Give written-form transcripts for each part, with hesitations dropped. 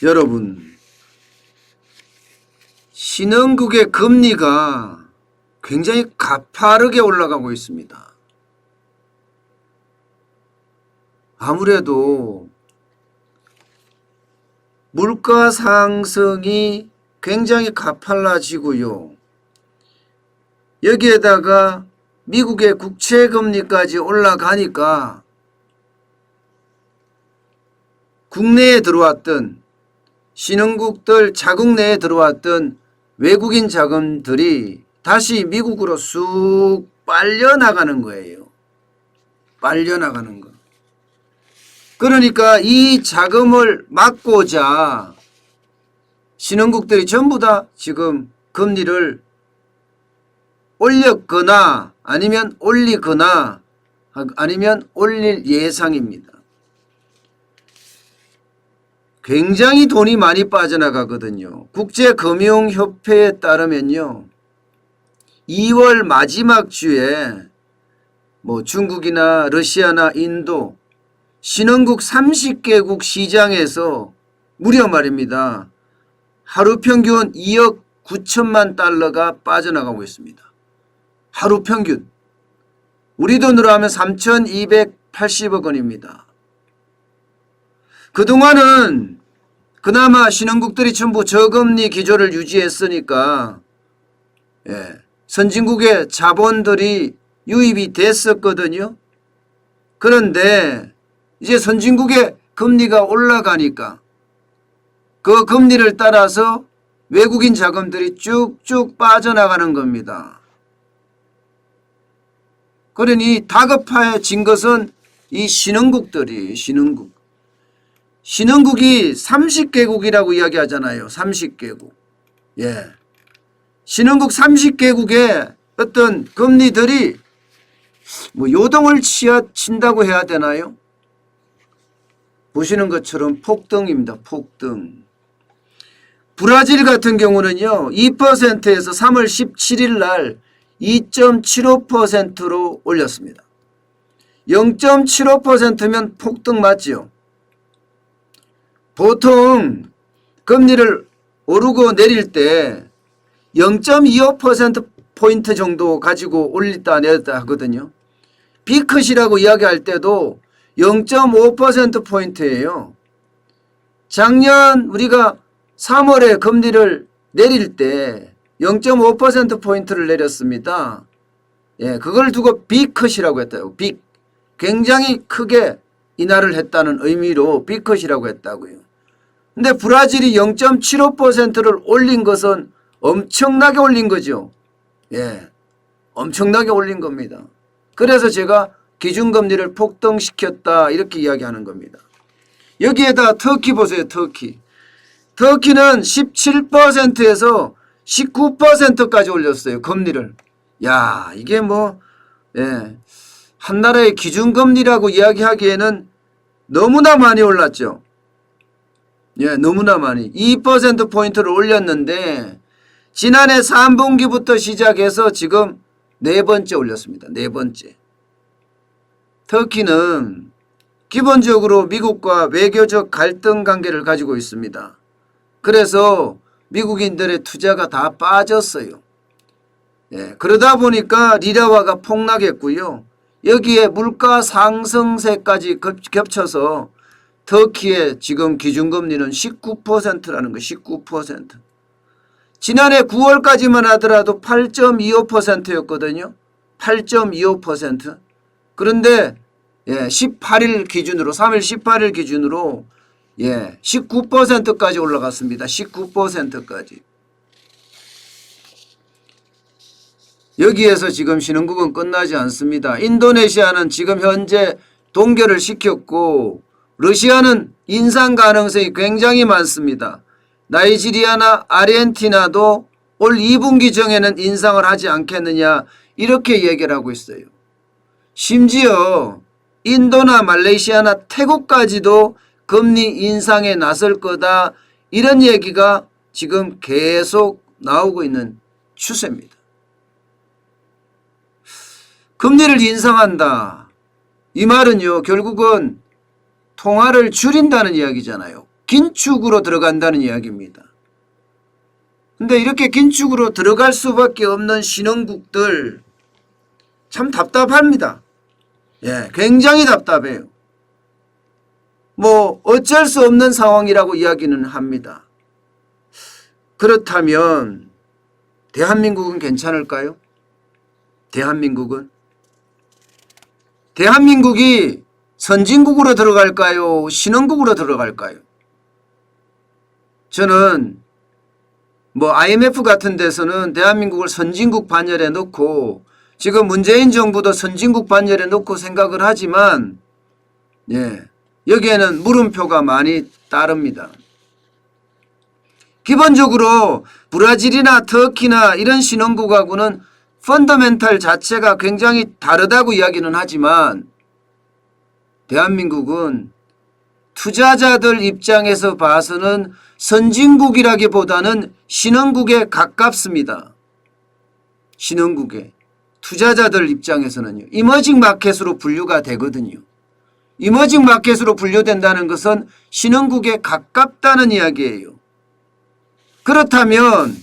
여러분, 신흥국의 금리가 굉장히 가파르게 올라가고 있습니다. 아무래도 물가 상승이 굉장히 가팔라지고요. 여기에다가 미국의 국채금리까지 올라가니까 국내에 들어왔던 신흥국들 자국 내에 들어왔던 외국인 자금들이 다시 미국으로 쑥 빨려나가는 거예요. 빨려나가는 거. 그러니까 이 자금을 막고자 신흥국들이 전부 다 지금 금리를 올렸거나 아니면 올리거나 아니면 올릴 예상입니다. 굉장히 돈이 많이 빠져나가거든요. 국제금융협회에 따르면요, 2월 마지막 주에 중국이나 러시아나 인도 신흥국 30개국 시장에서 무려 말입니다, 하루 평균 2억 9천만 달러가 빠져나가고 있습니다. 하루 평균. 우리 돈으로 하면 3,280억 원입니다. 그동안은 그나마 신흥국들이 전부 저금리 기조를 유지했으니까 선진국의 자본들이 유입이 됐었거든요. 그런데 이제 선진국의 금리가 올라가니까 그 금리를 따라서 외국인 자금들이 쭉쭉 빠져나가는 겁니다. 그러니 다급해진 것은 이 신흥국들이 신흥국이 30개국이라고 이야기하잖아요. 30개국. 신흥국 30개국의 어떤 금리들이 요동을 친다고 해야 되나요? 보시는 것처럼 폭등입니다. 폭등. 브라질 같은 경우는요, 2%에서 3월 17일 날 2.75%로 올렸습니다. 0.75%면 폭등 맞죠? 보통 금리를 오르고 내릴 때 0.25%포인트 정도 가지고 올렸다 내렸다 하거든요. B컷이라고 이야기할 때도 0.5%포인트예요. 작년 우리가 3월에 금리를 내릴 때 0.5%포인트를 내렸습니다. 그걸 두고 B컷이라고 했다고. 굉장히 크게 인하를 했다는 의미로 B컷이라고 했다고요. 근데 브라질이 0.75%를 올린 것은 엄청나게 올린 거죠. 엄청나게 올린 겁니다. 그래서 제가 기준금리를 폭등시켰다 이렇게 이야기하는 겁니다. 여기에다 터키 보세요. 터키는 17%에서 19%까지 올렸어요. 금리를. 이게 한 나라의 기준금리라고 이야기하기에는 너무나 많이 올랐죠. 너무나 많이. 2%포인트를 올렸는데 지난해 3분기부터 시작해서 지금 네 번째 올렸습니다. 네 번째. 터키는 기본적으로 미국과 외교적 갈등 관계를 가지고 있습니다. 그래서 미국인들의 투자가 다 빠졌어요. 그러다 보니까 리라화가 폭락했고요. 여기에 물가 상승세까지 겹쳐서 터키의 지금 기준금리는 19%라는 거. 19%. 지난해 9월까지만 하더라도 8.25%였거든요. 8.25%. 그런데 18일 기준으로 3일 18일 기준으로 19%까지 올라갔습니다. 19%까지. 여기에서 지금 신흥국은 끝나지 않습니다. 인도네시아는 지금 현재 동결을 시켰고 러시아는 인상 가능성이 굉장히 많습니다. 나이지리아나 아르헨티나도 올 2분기 정에는 인상을 하지 않겠느냐 이렇게 얘기를 하고 있어요. 심지어 인도나 말레이시아나 태국까지도 금리 인상에 나설 거다 이런 얘기가 지금 계속 나오고 있는 추세입니다. 금리를 인상한다. 이 말은요, 결국은 통화를 줄인다는 이야기잖아요. 긴축으로 들어간다는 이야기입니다. 근데 이렇게 긴축으로 들어갈 수밖에 없는 신흥국들 참 답답합니다. 예, 굉장히 답답해요. 뭐 어쩔 수 없는 상황이라고 이야기는 합니다. 그렇다면 대한민국은 괜찮을까요? 대한민국이 선진국으로 들어갈까요? 신흥국으로 들어갈까요? 저는 뭐 IMF 같은 데서는 대한민국을 선진국 반열에 넣고 지금 문재인 정부도 선진국 반열에 넣고 생각을 하지만 예, 여기에는 물음표가 많이 따릅니다. 기본적으로 브라질이나 터키나 이런 신흥국하고는 펀더멘탈 자체가 굉장히 다르다고 이야기는 하지만 대한민국은 투자자들 입장에서 봐서는 선진국이라기보다는 신흥국에 가깝습니다. 신흥국에. 투자자들 입장에서는요. 이머징 마켓으로 분류가 되거든요. 이머징 마켓으로 분류된다는 것은 신흥국에 가깝다는 이야기예요. 그렇다면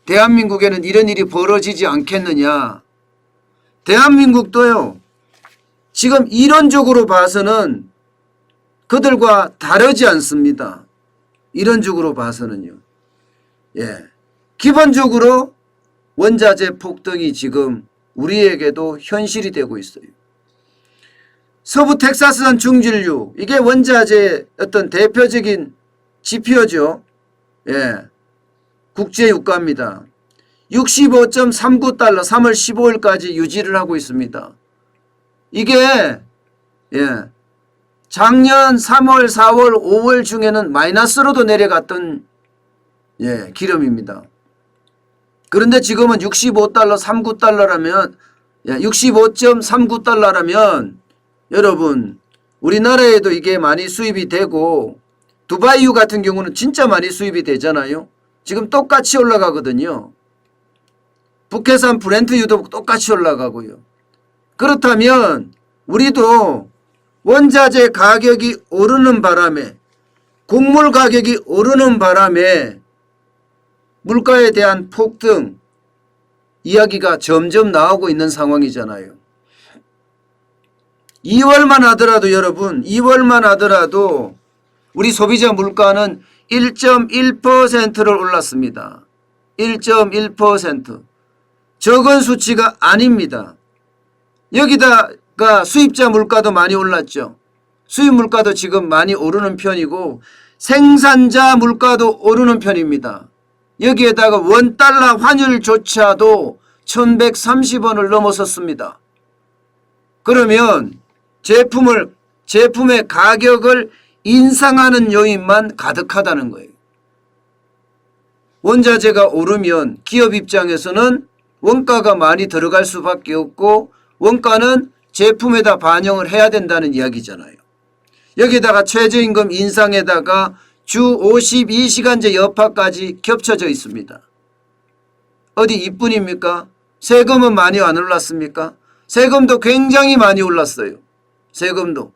대한민국에는 이런 일이 벌어지지 않겠느냐. 대한민국도요. 지금 이론적으로 봐서는 그들과 다르지 않습니다. 이론적으로 봐서는요. 예. 기본적으로 원자재 폭등이 지금 우리에게도 현실이 되고 있어요. 서부 텍사스산 중진류 이게 원자재의 어떤 대표적인 지표죠. 예. 국제 유가입니다. 65.39달러 3월 15일까지 유지를 하고 있습니다. 이게 예. 작년 3월, 4월, 5월 중에는 마이너스로도 내려갔던 예, 기름입니다. 그런데 지금은 65달러, 39달러라면 65.39달러라면 여러분 우리나라에도 이게 많이 수입이 되고 두바이유 같은 경우는 진짜 많이 수입이 되잖아요. 지금 똑같이 올라가거든요. 북해산 브렌트유도 똑같이 올라가고요. 그렇다면 우리도 원자재 가격이 오르는 바람에 곡물 가격이 오르는 바람에 물가에 대한 폭등 이야기가 점점 나오고 있는 상황이잖아요. 2월만 하더라도 여러분 2월만 하더라도 우리 소비자 물가는 1.1%를 올랐습니다. 1.1%. 적은 수치가 아닙니다. 여기다가 수입자 물가도 많이 올랐죠. 수입 물가도 지금 많이 오르는 편이고 생산자 물가도 오르는 편입니다. 여기에다가 원달러 환율조차도 1130원을 넘어섰습니다. 그러면 제품의 가격을 인상하는 요인만 가득하다는 거예요. 원자재가 오르면 기업 입장에서는 원가가 많이 들어갈 수밖에 없고 원가는 제품에다 반영을 해야 된다는 이야기잖아요. 여기다가 최저임금 인상에다가 주 52시간제 여파까지 겹쳐져 있습니다. 어디 이뿐입니까? 세금은 많이 안 올랐습니까? 세금도 굉장히 많이 올랐어요. 세금도.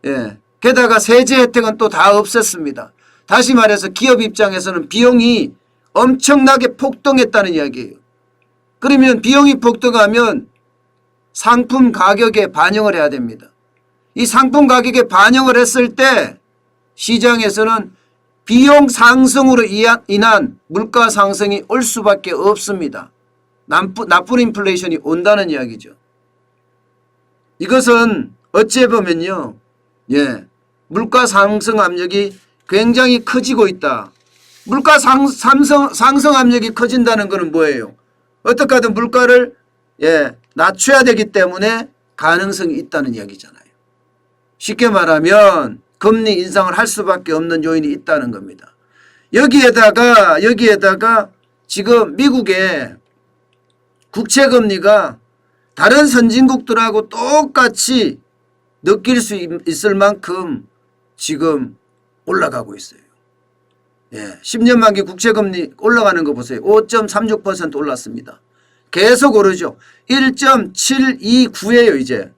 예. 게다가 세제 혜택은 또 다 없앴습니다. 다시 말해서 기업 입장에서는 비용이 엄청나게 폭등했다는 이야기예요. 그러면 비용이 폭등하면 상품 가격에 반영을 해야 됩니다. 이 상품 가격에 반영을 했을 때 시장에서는 비용 상승으로 인한 물가 상승이 올 수밖에 없습니다. 나쁜 인플레이션이 온다는 이야기죠. 이것은 어찌 보면요. 예, 물가 상승 압력이 굉장히 커지고 있다. 물가 상승 압력이 커진다는 것은 뭐예요? 어떻게 하든 물가를 낮춰야 되기 때문에 가능성이 있다는 이야기잖아요. 쉽게 말하면 금리 인상을 할 수밖에 없는 요인이 있다는 겁니다. 여기에다가 지금 미국의 국채금리가 다른 선진국들하고 똑같이 느낄 수 있을 만큼 지금 올라가고 있어요. 10년 만기 국채금리 올라가는 거 보세요. 5.36% 올랐습니다. 계속 오르죠. 1.729예요. 이제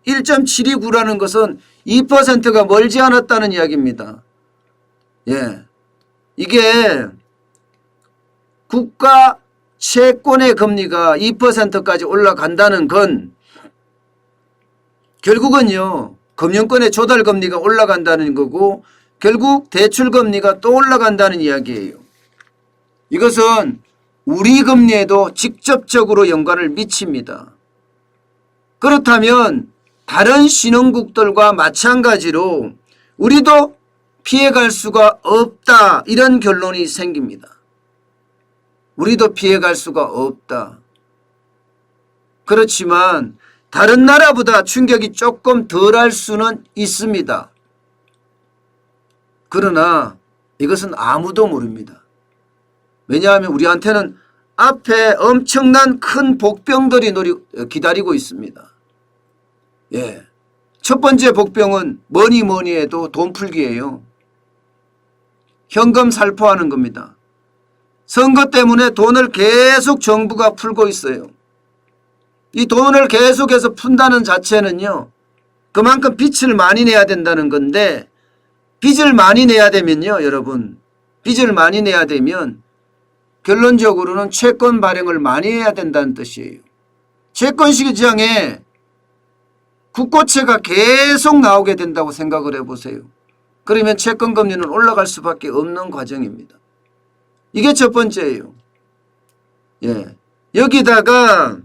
1.729라는 것은 2%가 멀지 않았다는 이야기입니다. 예. 이게 국가 채권의 금리가 2%까지 올라간다는 건 결국은요, 금융권의 조달 금리가 올라간다는 거고 결국 대출 금리가 또 올라간다는 이야기예요. 이것은 우리 금리에도 직접적으로 연관을 미칩니다. 그렇다면 다른 신흥국들과 마찬가지로 우리도 피해갈 수가 없다, 이런 결론이 생깁니다. 우리도 피해갈 수가 없다. 그렇지만 다른 나라보다 충격이 조금 덜할 수는 있습니다. 그러나 이것은 아무도 모릅니다. 왜냐하면 우리한테는 앞에 엄청난 큰 복병들이 기다리고 있습니다. 예. 첫 번째 복병은 뭐니 해도 돈 풀기예요. 현금 살포하는 겁니다. 선거 때문에 돈을 계속 정부가 풀고 있어요. 이 돈을 계속해서 푼다는 자체는요, 그만큼 빚을 많이 내야 된다는 건데, 빚을 많이 내야 되면요, 여러분, 빚을 많이 내야 되면 결론적으로는 채권 발행을 많이 해야 된다는 뜻이에요. 채권 시장에 국고채가 계속 나오게 된다고 생각을 해보세요. 그러면 채권 금리는 올라갈 수밖에 없는 과정입니다. 이게 첫 번째예요. 예. 여기다가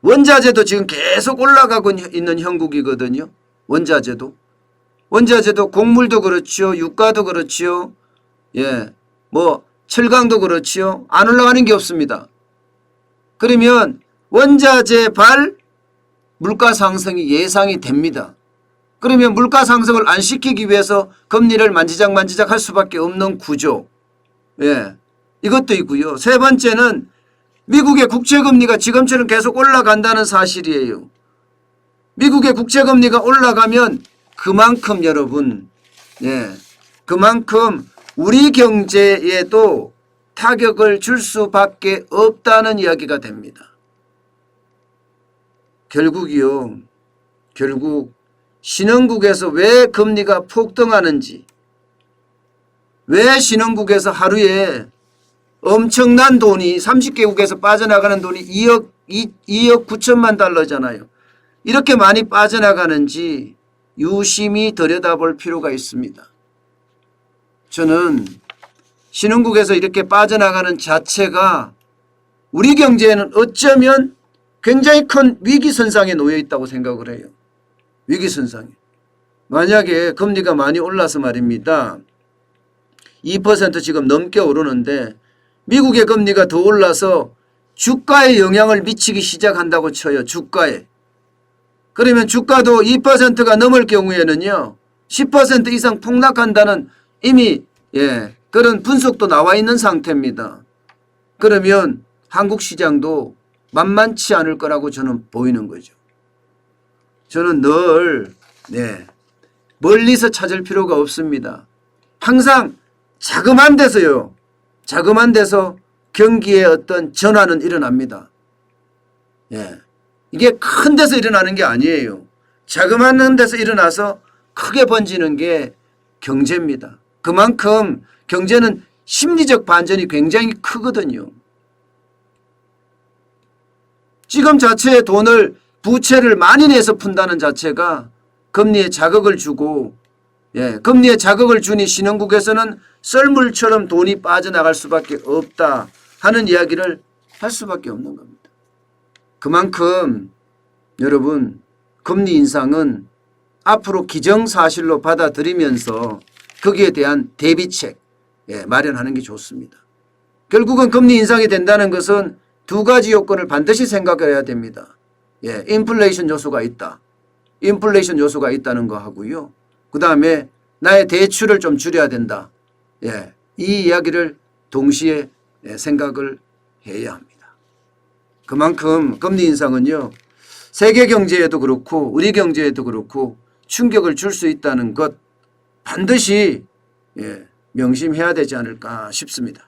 원자재도 지금 계속 올라가고 있는 형국이거든요. 원자재도 곡물도 그렇죠. 유가도 그렇죠. 예. 뭐 철강도 그렇죠. 안 올라가는 게 없습니다. 그러면 원자재 발 물가 상승이 예상이 됩니다. 그러면 물가 상승을 안 시키기 위해서 금리를 만지작 할 수밖에 없는 구조. 예. 이것도 있고요. 세 번째는 미국의 국채금리가 지금처럼 계속 올라간다는 사실이에요. 미국의 국채금리가 올라가면 그만큼 여러분, 예, 그만큼 우리 경제에도 타격을 줄 수밖에 없다는 이야기가 됩니다. 결국 신흥국에서 왜 금리가 폭등하는지, 왜 신흥국에서 하루에 엄청난 돈이 30개국에서 빠져나가는 돈이 2억 9천만 달러잖아요. 이렇게 많이 빠져나가는지 유심히 들여다볼 필요가 있습니다. 저는 신흥국에서 이렇게 빠져나가는 자체가 우리 경제에는 어쩌면 굉장히 큰 위기선상에 놓여 있다고 생각을 해요. 위기선상에. 만약에 금리가 많이 올라서 말입니다. 2% 지금 넘게 오르는데 미국의 금리가 더 올라서 주가에 영향을 미치기 시작한다고 쳐요. 주가에. 그러면 주가도 2%가 넘을 경우에는요, 10% 이상 폭락한다는 이미 그런 분석도 나와 있는 상태입니다. 그러면 한국 시장도 만만치 않을 거라고 저는 보이는 거죠. 저는 늘 멀리서 찾을 필요가 없습니다. 항상 자그만 데서 경기의 어떤 전환은 일어납니다. 예. 이게 큰 데서 일어나는 게 아니에요. 자그마한 데서 일어나서 크게 번지는 게 경제입니다. 그만큼 경제는 심리적 반전이 굉장히 크거든요. 지금 자체의 돈을 부채를 많이 내서 푼다는 자체가 금리에 자극을 주고, 금리에 자극을 주니 신흥국에서는 썰물처럼 돈이 빠져나갈 수밖에 없다 하는 이야기를 할 수밖에 없는 겁니다. 그만큼 여러분, 금리 인상은 앞으로 기정사실로 받아들이면서 거기에 대한 대비책 마련하는 게 좋습니다. 결국은 금리 인상이 된다는 것은 두 가지 요건을 반드시 생각해야 됩니다. 인플레이션 요소가 있다. 인플레이션 요소가 있다는 거 하고요. 그 다음에 나의 대출을 좀 줄여야 된다. 이 이야기를 동시에 생각을 해야 합니다. 그만큼 금리 인상은요, 세계 경제에도 그렇고 우리 경제에도 그렇고 충격을 줄 수 있다는 것 반드시 명심해야 되지 않을까 싶습니다.